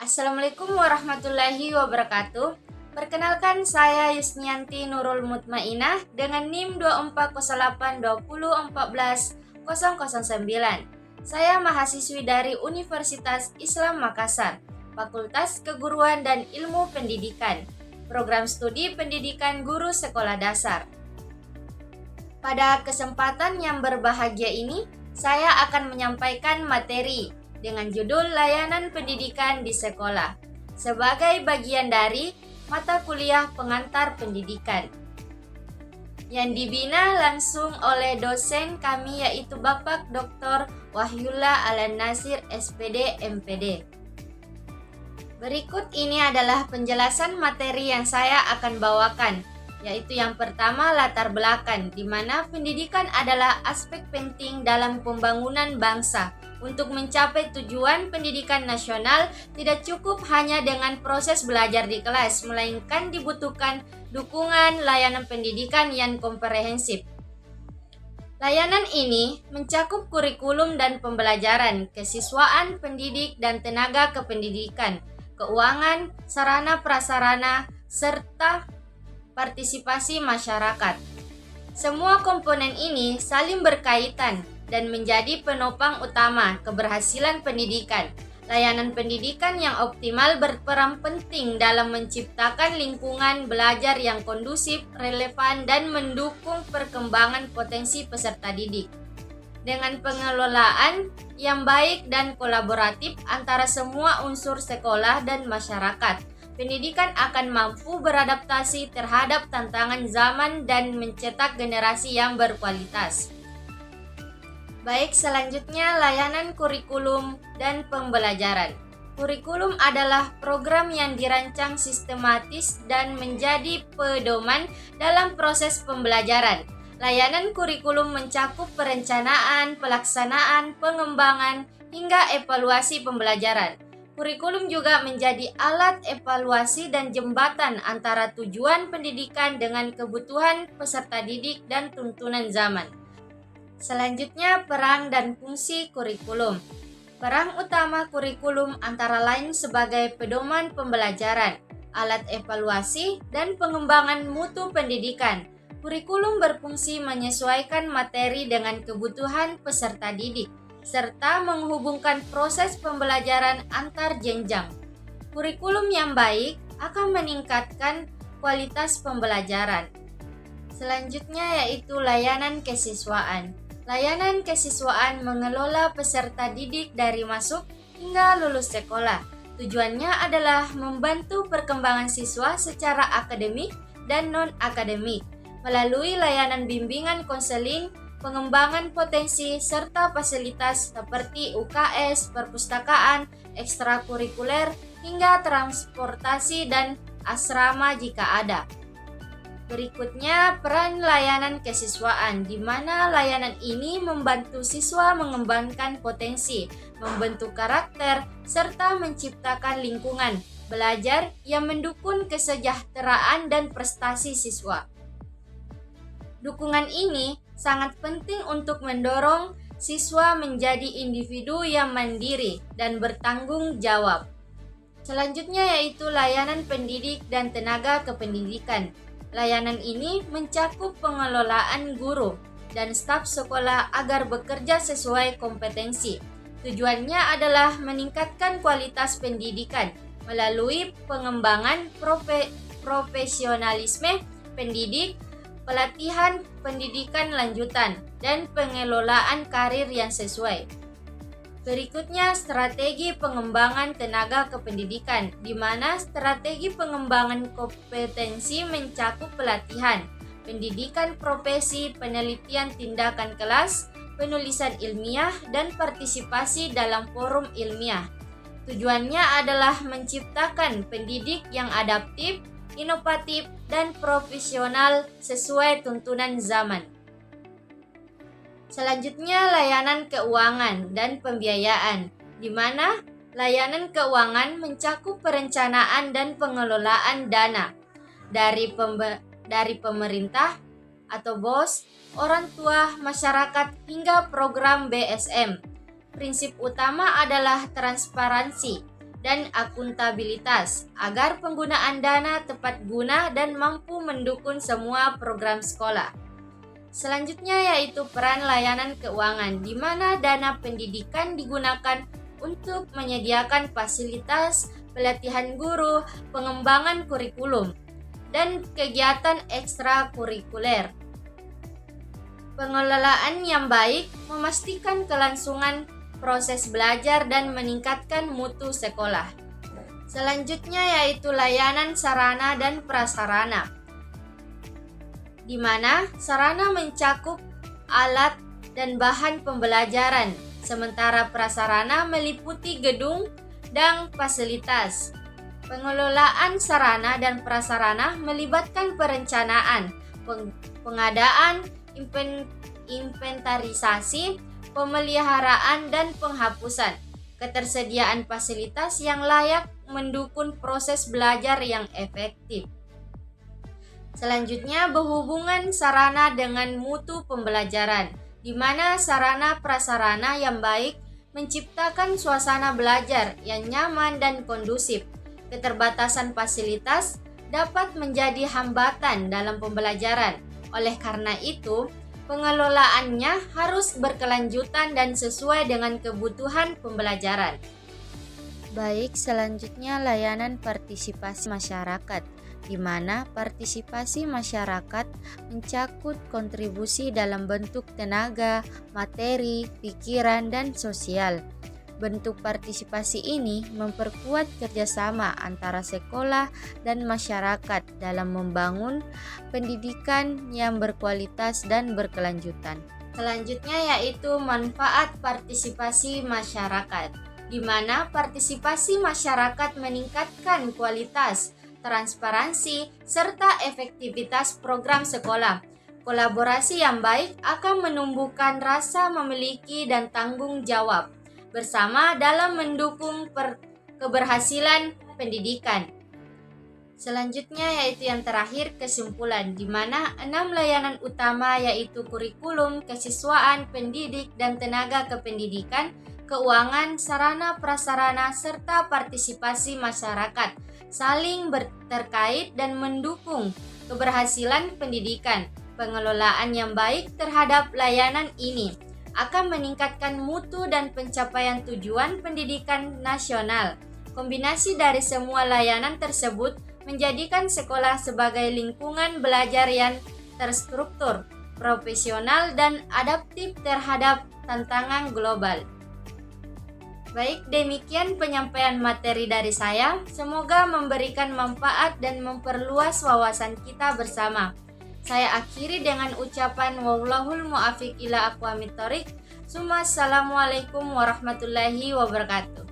Assalamualaikum warahmatullahi wabarakatuh. Perkenalkan, saya Yusnianti Nurul Mutmainah dengan NIM 240820140009. Saya mahasiswi dari Universitas Islam Makassar, Fakultas Keguruan dan Ilmu Pendidikan, Program Studi Pendidikan Guru Sekolah Dasar. Pada kesempatan yang berbahagia ini, saya akan menyampaikan materi dengan judul Layanan Pendidikan di Sekolah sebagai bagian dari mata kuliah pengantar pendidikan yang dibina langsung oleh dosen kami yaitu Bapak Dr. Wahyullah Alan Nasir SPD MPD. Berikut ini adalah penjelasan materi yang saya akan bawakan, yaitu yang pertama latar belakang, di mana pendidikan adalah aspek penting dalam pembangunan bangsa. Untuk mencapai tujuan pendidikan nasional, tidak cukup hanya dengan proses belajar di kelas, melainkan dibutuhkan dukungan layanan pendidikan yang komprehensif. Layanan ini mencakup kurikulum dan pembelajaran, kesiswaan pendidik dan tenaga kependidikan, keuangan, sarana prasarana, serta partisipasi masyarakat. Semua komponen ini saling berkaitan dan menjadi penopang utama keberhasilan pendidikan. Layanan pendidikan yang optimal berperan penting dalam menciptakan lingkungan belajar yang kondusif, relevan, dan mendukung perkembangan potensi peserta didik. Dengan pengelolaan yang baik dan kolaboratif antara semua unsur sekolah dan masyarakat, pendidikan akan mampu beradaptasi terhadap tantangan zaman dan mencetak generasi yang berkualitas. Baik, selanjutnya layanan kurikulum dan pembelajaran. Kurikulum adalah program yang dirancang sistematis dan menjadi pedoman dalam proses pembelajaran. Layanan kurikulum mencakup perencanaan, pelaksanaan, pengembangan, hingga evaluasi pembelajaran. Kurikulum juga menjadi alat evaluasi dan jembatan antara tujuan pendidikan dengan kebutuhan peserta didik dan tuntunan zaman. Selanjutnya, peran dan fungsi kurikulum. Peran utama kurikulum antara lain sebagai pedoman pembelajaran, alat evaluasi, dan pengembangan mutu pendidikan. Kurikulum berfungsi menyesuaikan materi dengan kebutuhan peserta didik, serta menghubungkan proses pembelajaran antar jenjang. Kurikulum yang baik akan meningkatkan kualitas pembelajaran. Selanjutnya yaitu layanan kesiswaan. Layanan kesiswaan mengelola peserta didik dari masuk hingga lulus sekolah. Tujuannya adalah membantu perkembangan siswa secara akademik dan non-akademik melalui layanan bimbingan konseling, pengembangan potensi, serta fasilitas seperti UKS, perpustakaan, ekstrakurikuler, hingga transportasi dan asrama jika ada. Berikutnya, peran layanan kesiswaan, di mana layanan ini membantu siswa mengembangkan potensi, membentuk karakter, serta menciptakan lingkungan belajar yang mendukung kesejahteraan dan prestasi siswa. Dukungan ini sangat penting untuk mendorong siswa menjadi individu yang mandiri dan bertanggung jawab. Selanjutnya yaitu layanan pendidik dan tenaga kependidikan. Layanan ini mencakup pengelolaan guru dan staf sekolah agar bekerja sesuai kompetensi. Tujuannya adalah meningkatkan kualitas pendidikan melalui pengembangan profesionalisme pendidik, pelatihan pendidikan lanjutan, dan pengelolaan karir yang sesuai. Berikutnya, strategi pengembangan tenaga kependidikan, di mana strategi pengembangan kompetensi mencakup pelatihan, pendidikan profesi, penelitian tindakan kelas, penulisan ilmiah, dan partisipasi dalam forum ilmiah. Tujuannya adalah menciptakan pendidik yang adaptif, inovatif, dan profesional sesuai tuntunan zaman. Selanjutnya, layanan keuangan dan pembiayaan, di mana layanan keuangan mencakup perencanaan dan pengelolaan dana dari pemerintah atau BOS, orang tua, masyarakat, hingga program BSM. Prinsip utama adalah transparansi, dan akuntabilitas agar penggunaan dana tepat guna dan mampu mendukung semua program sekolah. Selanjutnya yaitu peran layanan keuangan, di mana dana pendidikan digunakan untuk menyediakan fasilitas, pelatihan guru, pengembangan kurikulum, dan kegiatan ekstrakurikuler. Pengelolaan yang baik memastikan kelangsungan proses belajar dan meningkatkan mutu sekolah. Selanjutnya yaitu layanan sarana dan prasarana, di mana sarana mencakup alat dan bahan pembelajaran, sementara prasarana meliputi gedung dan fasilitas. Pengelolaan sarana dan prasarana melibatkan perencanaan, pengadaan, inventarisasi, pemeliharaan, dan penghapusan. Ketersediaan fasilitas yang layak mendukung proses belajar yang efektif. Selanjutnya, berhubungan sarana dengan mutu pembelajaran, di mana sarana prasarana yang baik menciptakan suasana belajar yang nyaman dan kondusif. Keterbatasan fasilitas dapat menjadi hambatan dalam pembelajaran. Oleh karena itu, pengelolaannya harus berkelanjutan dan sesuai dengan kebutuhan pembelajaran. Baik, selanjutnya layanan partisipasi masyarakat, di mana partisipasi masyarakat mencakup kontribusi dalam bentuk tenaga, materi, pikiran, dan sosial. Bentuk partisipasi ini memperkuat kerjasama antara sekolah dan masyarakat dalam membangun pendidikan yang berkualitas dan berkelanjutan. Selanjutnya yaitu manfaat partisipasi masyarakat, di mana partisipasi masyarakat meningkatkan kualitas, transparansi, serta efektivitas program sekolah. Kolaborasi yang baik akan menumbuhkan rasa memiliki dan tanggung jawab bersama dalam mendukung keberhasilan pendidikan. Selanjutnya yaitu yang terakhir, kesimpulan, di mana 6 layanan utama yaitu kurikulum, kesiswaan, pendidik, dan tenaga kependidikan, keuangan, sarana prasarana, serta partisipasi masyarakat saling terkait dan mendukung keberhasilan pendidikan. Pengelolaan yang baik terhadap layanan ini akan meningkatkan mutu dan pencapaian tujuan pendidikan nasional. Kombinasi dari semua layanan tersebut menjadikan sekolah sebagai lingkungan belajar yang terstruktur, profesional, dan adaptif terhadap tantangan global. Baik, demikian penyampaian materi dari saya. Semoga memberikan manfaat dan memperluas wawasan kita bersama. Saya akhiri dengan ucapan wallahul muwaffiq ila aqwamit thoriq. Assalamualaikum warahmatullahi wabarakatuh.